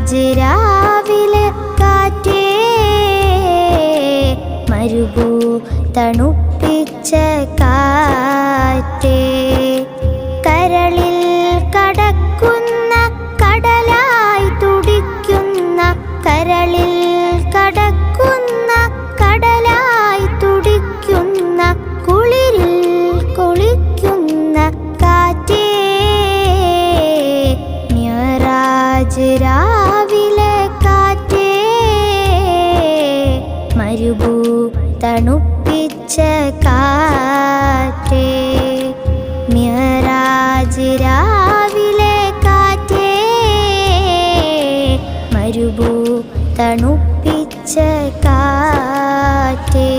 രാവിലെ കാറ്റേ മരുഭൂ തണുപ്പിച്ച കാറ്റേ കരളിൽ കടക്കുന്ന കടലായി തുടിക്കുന്ന കരളിൽ കടക്കുന്ന കടലായി തുടിക്കുന്ന കുളിരിൽ കുളിക്കുന്ന കാറ്റേ മിഅ്റാജ് രാവിലെ കാറ്റേ മരുഭൂ തണുപ്പിച്ച കാറ്റേ മിഅ്റാജ് രാവിലെ കാറ്റേ മരുഭൂ തണുപ്പിച്ച കാറ്റേ